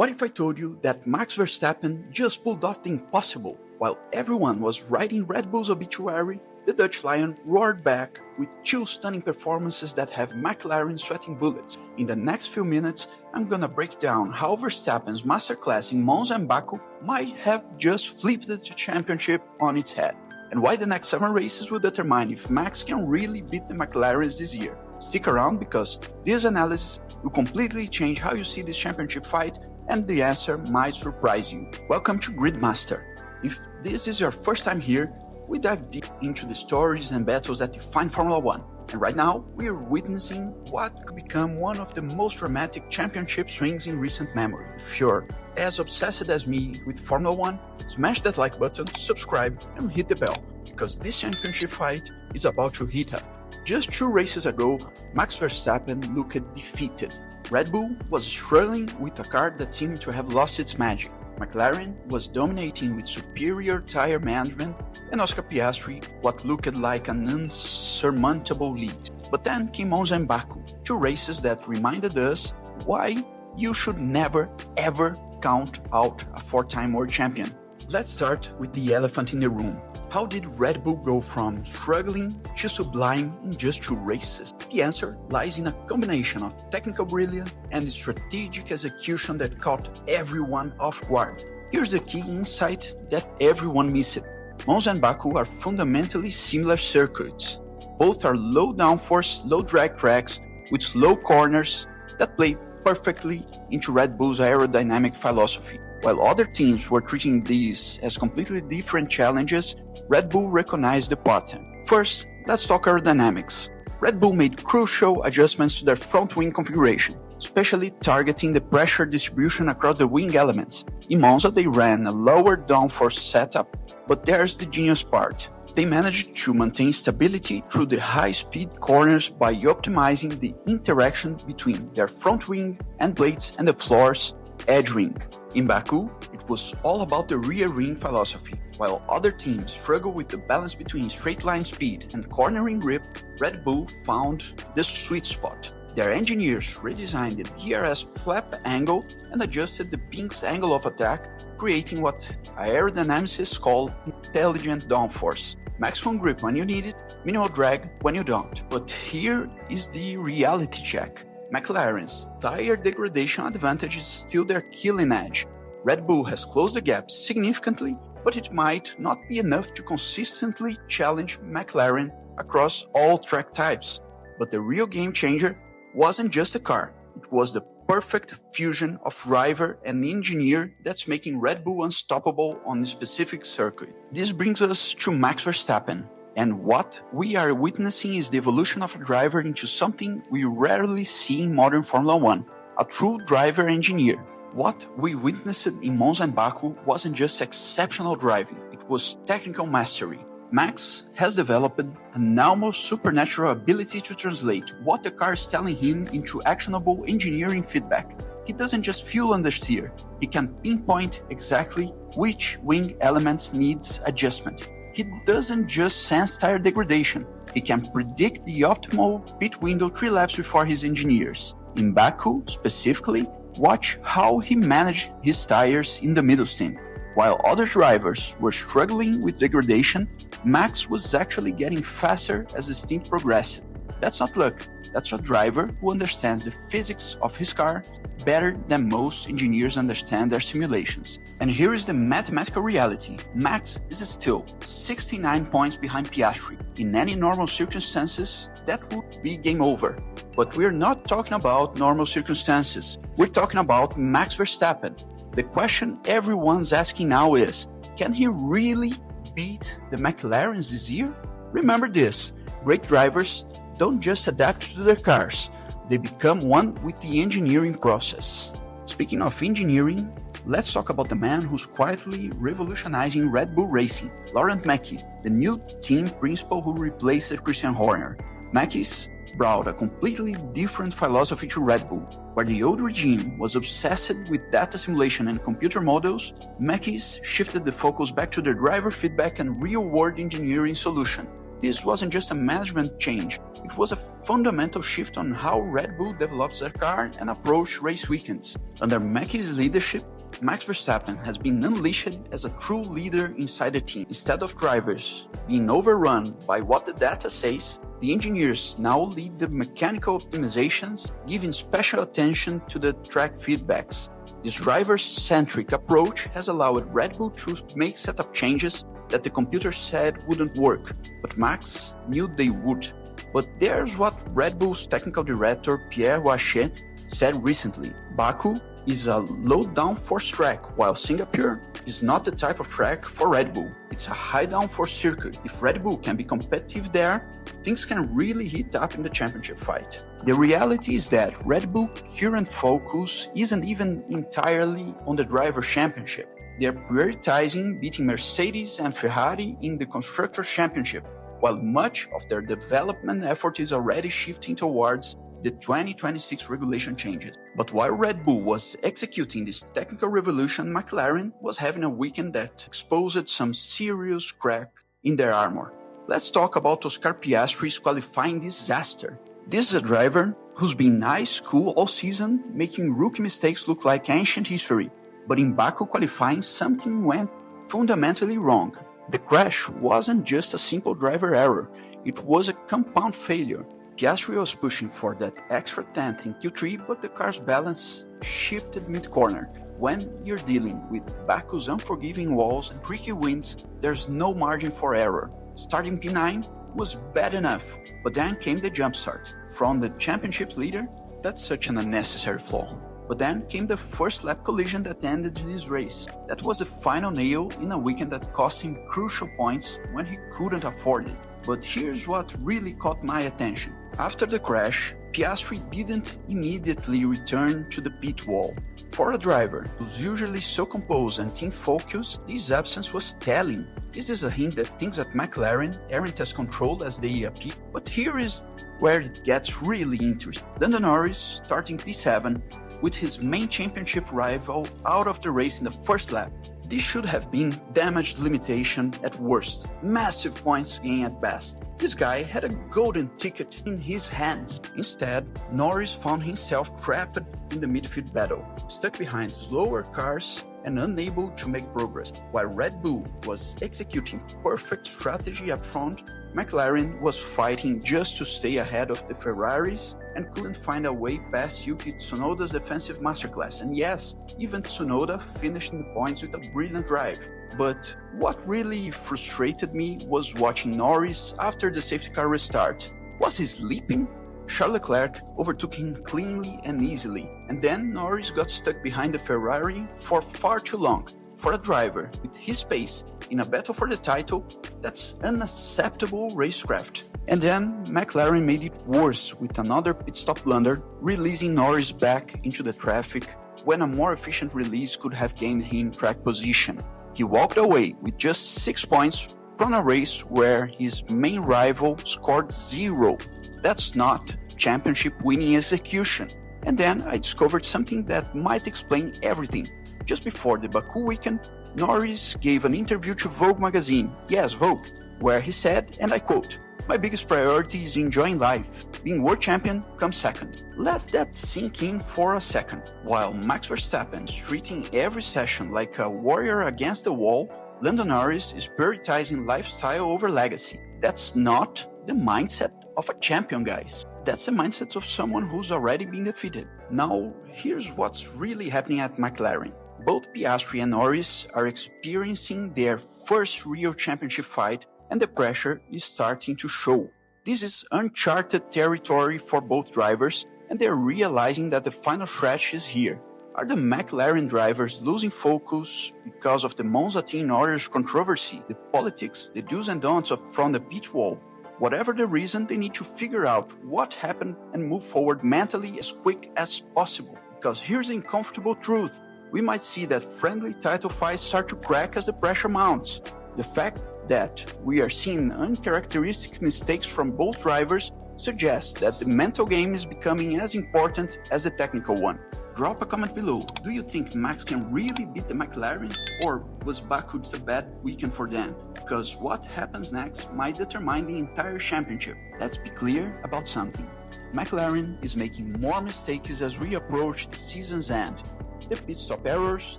What if I told you that Max Verstappen just pulled off the impossible? While everyone was writing Red Bull's obituary, the Dutch Lion roared back with two stunning performances that have McLaren sweating bullets. In the next few minutes, I'm gonna break down how Verstappen's masterclass in Monza and Baku might have just flipped the championship on its head, and why the next 7 races will determine if Max can really beat the McLarens this year. Stick around because this analysis will completely change how you see this championship fight, and the answer might surprise you. Welcome to Gridmaster. If this is your first time here, we dive deep into the stories and battles that define Formula 1. And right now, we are witnessing what could become one of the most dramatic championship swings in recent memory. If you're as obsessed as me with Formula 1, smash that like button, subscribe, and hit the bell, because this championship fight is about to heat up. Just 2 races ago, Max Verstappen looked defeated. Red Bull was struggling with a car that seemed to have lost its magic. McLaren was dominating with superior tire management, and Oscar Piastri what looked like an unsurmountable lead. But then came Monza and Baku, 2 races that reminded us why you should never ever count out a 4-time world champion. Let's start with the elephant in the room. How did Red Bull go from struggling to sublime in just 2 races? The answer lies in a combination of technical brilliance and strategic execution that caught everyone off guard. Here's the key insight that everyone missed. Monza and Baku are fundamentally similar circuits. Both are low downforce, low drag tracks with slow corners that play perfectly into Red Bull's aerodynamic philosophy. While other teams were treating these as completely different challenges, Red Bull recognized the pattern. First, let's talk aerodynamics. Red Bull made crucial adjustments to their front wing configuration, especially targeting the pressure distribution across the wing elements. In Monza, they ran a lower downforce setup, but there's the genius part. They managed to maintain stability through the high-speed corners by optimizing the interaction between their front wing and blades and the floor's edge ring. In Baku, it was all about the rear wing philosophy. While other teams struggle with the balance between straight line speed and cornering grip, Red Bull found the sweet spot. Their engineers redesigned the DRS flap angle and adjusted the wing's angle of attack, creating what aerodynamicists call intelligent downforce. Maximum grip when you need it, minimal drag when you don't. But here is the reality check. McLaren's tire degradation advantage is still their killing edge. Red Bull has closed the gap significantly, but it might not be enough to consistently challenge McLaren across all track types. But the real game changer wasn't just the car, it was the perfect fusion of driver and engineer that's making Red Bull unstoppable on a specific circuit. This brings us to Max Verstappen. And what we are witnessing is the evolution of a driver into something we rarely see in modern Formula 1, a true driver-engineer. What we witnessed in Monza and Baku wasn't just exceptional driving, it was technical mastery. Max has developed an almost supernatural ability to translate what the car is telling him into actionable engineering feedback. He doesn't just feel understeer, he can pinpoint exactly which wing elements needs adjustment. He doesn't just sense tire degradation, he can predict the optimal pit window 3 laps before his engineers. In Baku, specifically, watch how he managed his tires in the middle stint. While other drivers were struggling with degradation, Max was actually getting faster as the stint progressed. That's not luck, that's a driver who understands the physics of his car better than most engineers understand their simulations. And here is the mathematical reality. Max is still 69 points behind Piastri. In any normal circumstances, that would be game over. But we're not talking about normal circumstances. We're talking about Max Verstappen. The question everyone's asking now is, can he really beat the McLarens this year? Remember this, great drivers don't just adapt to their cars, they become one with the engineering process. Speaking of engineering, let's talk about the man who's quietly revolutionizing Red Bull racing, Laurent Mekies, the new team principal who replaced Christian Horner. Mekies brought a completely different philosophy to Red Bull. Where the old regime was obsessed with data simulation and computer models, Mekies shifted the focus back to the driver feedback and real-world engineering solution. this wasn't just a management change, it was a fundamental shift on how Red Bull develops their car and approach race weekends. Under Mackey's leadership, Max Verstappen has been unleashed as a true leader inside the team. Instead of drivers being overrun by what the data says, the engineers now lead the mechanical optimizations, giving special attention to the track feedbacks. This driver-centric approach has allowed Red Bull to make setup changes that the computer said wouldn't work, but Max knew they would. But there's what Red Bull's technical director Pierre Wache said recently. Baku is a low downforce track, while Singapore is not the type of track for Red Bull. It's a high downforce circuit. If Red Bull can be competitive there, things can really heat up in the championship fight. The reality is that Red Bull's current focus isn't even entirely on the driver championship. They're prioritizing beating Mercedes and Ferrari in the Constructors' Championship, while much of their development effort is already shifting towards the 2026 regulation changes. But while Red Bull was executing this technical revolution, McLaren was having a weekend that exposed some serious crack in their armor. Let's talk about Oscar Piastri's qualifying disaster. This is a driver who's been nice, cool all season, making rookie mistakes look like ancient history. But in Baku qualifying, something went fundamentally wrong. The crash wasn't just a simple driver error, it was a compound failure. Piastri was pushing for that extra tenth in Q3, but the car's balance shifted mid-corner. When you're dealing with Baku's unforgiving walls and tricky winds, there's no margin for error. Starting P9 was bad enough, but then came the jumpstart. From the championship leader, that's such an unnecessary flaw. But then came the first lap collision that ended his race. That was the final nail in a weekend that cost him crucial points when he couldn't afford it. But here's what really caught my attention. After the crash, Piastri didn't immediately return to the pit wall. For a driver who's usually so composed and team-focused, this absence was telling. This is a hint that things at McLaren aren't as controlled as they appear. But here is where it gets really interesting. Lando Norris starting P7 with his main championship rival out of the race in the first lap. This should have been damaged limitation at worst, massive points gain at best. This guy had a golden ticket in his hands. Instead, Norris found himself trapped in the midfield battle, stuck behind slower cars and unable to make progress. While Red Bull was executing perfect strategy up front, McLaren was fighting just to stay ahead of the Ferraris and couldn't find a way past Yuki Tsunoda's defensive masterclass. And yes, even Tsunoda finished in the points with a brilliant drive. But what really frustrated me was watching Norris after the safety car restart. Was he sleeping? Charles Leclerc overtook him cleanly and easily, and then Norris got stuck behind the Ferrari for far too long. For a driver with his pace in a battle for the title, that's unacceptable racecraft. And then McLaren made it worse with another pit stop blunder, releasing Norris back into the traffic when a more efficient release could have gained him track position. He walked away with just 6 points from a race where his main rival scored 0. That's not championship winning execution. And then I discovered something that might explain everything. Just before the Baku weekend, Norris gave an interview to Vogue magazine, yes, Vogue, where he said, and I quote, "My biggest priority is enjoying life. Being world champion comes second." Let that sink in for a second. While Max Verstappen is treating every session like a warrior against the wall, Lando Norris is prioritizing lifestyle over legacy. That's not the mindset of a champion, guys. That's the mindset of someone who's already been defeated. Now, here's what's really happening at McLaren. Both Piastri and Norris are experiencing their first real championship fight, and the pressure is starting to show. This is uncharted territory for both drivers, and they're realizing that the final stretch is here. Are the McLaren drivers losing focus because of the Monza team orders controversy, the politics, the do's and don'ts from the pit wall? Whatever the reason, they need to figure out what happened and move forward mentally as quick as possible. Because here's the uncomfortable truth. We might see that friendly title fights start to crack as the pressure mounts. The fact that we are seeing uncharacteristic mistakes from both drivers suggests that the mental game is becoming as important as the technical one. Drop a comment below. Do you think Max can really beat the McLaren, or was Baku just a bad weekend for them? because what happens next might determine the entire championship. Let's be clear about something. McLaren is making more mistakes as we approach the season's end. The pit stop errors,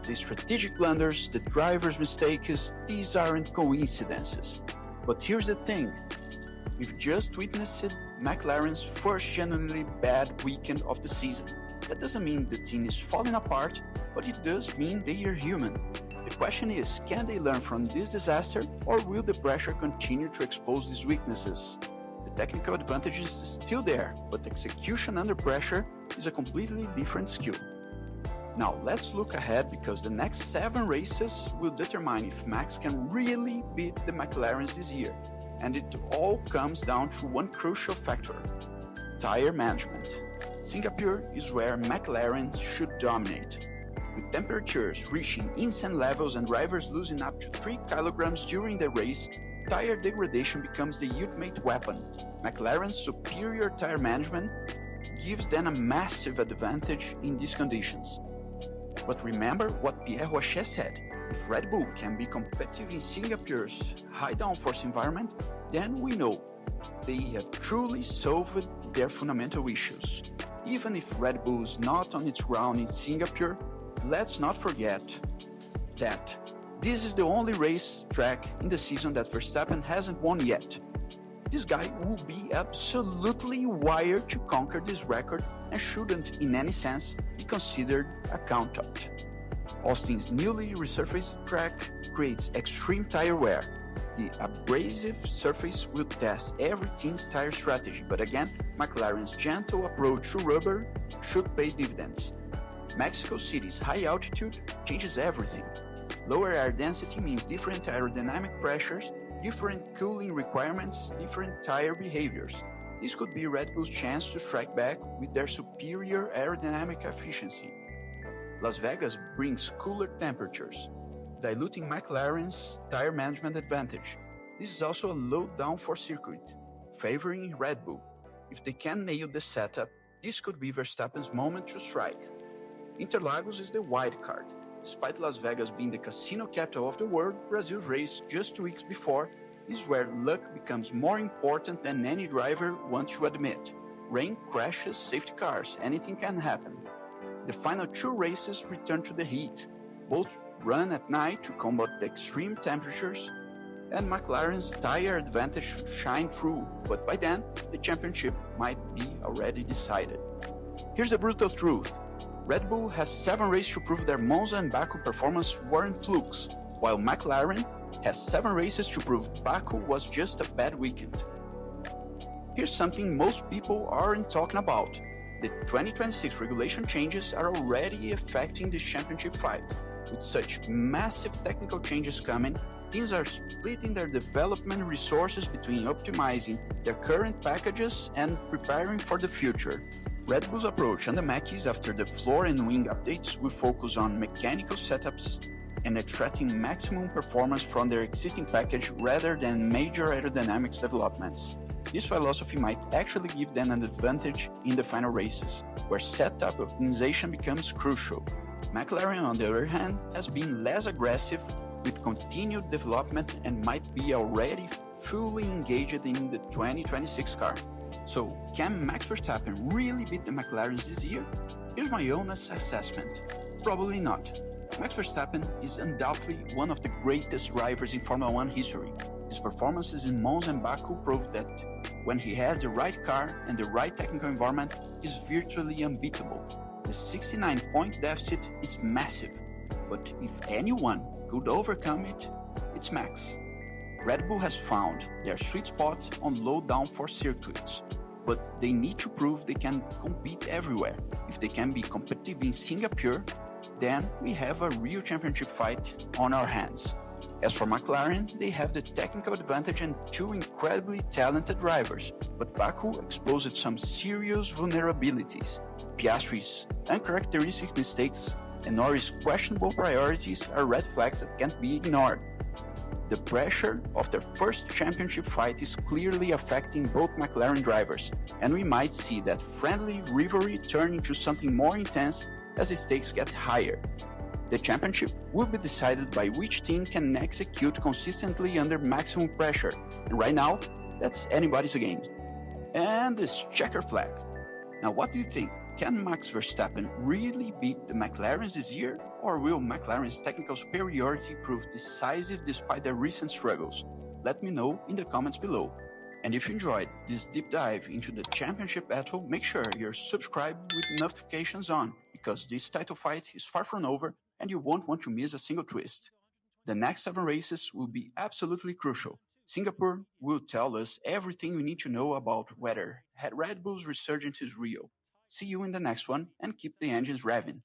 the strategic blunders, the driver's mistakes, these aren't coincidences. But here's the thing, we've just witnessed McLaren's first genuinely bad weekend of the season. That doesn't mean the team is falling apart, but it does mean they are human. The question is, can they learn from this disaster, or will the pressure continue to expose these weaknesses? The technical advantage is still there, but execution under pressure is a completely different skill. Now let's look ahead, because the next 7 races will determine if Max can really beat the McLarens this year, and it all comes down to one crucial factor: tire management. Singapore is where McLaren should dominate. With temperatures reaching insane levels and drivers losing up to 3 kilograms during the race, tire degradation becomes the ultimate weapon. McLaren's superior tire management gives them a massive advantage in these conditions. But remember what Pierre Rocher said: if Red Bull can be competitive in Singapore's high downforce environment, then we know they have truly solved their fundamental issues. Even if Red Bull is not on its ground in Singapore, let's not forget that this is the only race track in the season that Verstappen hasn't won yet. This guy will be absolutely wired to conquer this record and shouldn't in any sense be considered a count-out. Austin's newly resurfaced track creates extreme tire wear. The abrasive surface will test every team's tire strategy, but again, McLaren's gentle approach to rubber should pay dividends. Mexico City's high altitude changes everything. Lower air density means different aerodynamic pressures, different cooling requirements, different tire behaviors. This could be Red Bull's chance to strike back with their superior aerodynamic efficiency. Las Vegas brings cooler temperatures, diluting McLaren's tire management advantage. This is also a low downforce circuit, favoring Red Bull. If they can nail the setup, this could be Verstappen's moment to strike. Interlagos is the wild card. Despite Las Vegas being the casino capital of the world, Brazil's race just 2 weeks before is where luck becomes more important than any driver wants to admit. Rain, crashes, safety cars, anything can happen. The final 2 races return to the heat. Both run at night to combat the extreme temperatures, and McLaren's tire advantage should shine through, but by then, the championship might be already decided. Here's the brutal truth. Red Bull has 7 races to prove their Monza and Baku performance weren't flukes, while McLaren has 7 races to prove Baku was just a bad weekend. Here's something most people aren't talking about. The 2026 regulation changes are already affecting the championship fight. With such massive technical changes coming, teams are splitting their development resources between optimizing their current packages and preparing for the future. Red Bull's approach and the Mackies after the floor and wing updates will focus on mechanical setups and extracting maximum performance from their existing package rather than major aerodynamics developments. This philosophy might actually give them an advantage in the final races, where setup optimization becomes crucial. McLaren, on the other hand, has been less aggressive with continued development and might be already fully engaged in the 2026 car. So, can Max Verstappen really beat the McLarens this year? Here's my honest assessment. Probably not. Max Verstappen is undoubtedly one of the greatest drivers in Formula 1 history. His performances in Monza and Baku prove that when he has the right car and the right technical environment, he's virtually unbeatable. The 69-point deficit is massive, but if anyone could overcome it, it's Max. Red Bull has found their sweet spot on low downforce circuits, but they need to prove they can compete everywhere. If they can be competitive in Singapore, then we have a real championship fight on our hands. As for McLaren, they have the technical advantage and 2 incredibly talented drivers, but Baku exposed some serious vulnerabilities. Piastri's uncharacteristic mistakes and Norris' questionable priorities are red flags that can't be ignored. The pressure of their first championship fight is clearly affecting both McLaren drivers, and we might see that friendly rivalry turn into something more intense as the stakes get higher. The championship will be decided by which team can execute consistently under maximum pressure, and right now, that's anybody's game. And this checker flag. Now, what do you think? Can Max Verstappen really beat the McLarens this year, or will McLaren's technical superiority prove decisive despite their recent struggles? Let me know in the comments below. And if you enjoyed this deep dive into the championship battle, make sure you're subscribed with notifications on, because this title fight is far from over and you won't want to miss a single twist. The next 7 races will be absolutely crucial. Singapore will tell us everything we need to know about whether Red Bull's resurgence is real. See you in the next one, and keep the engines revving.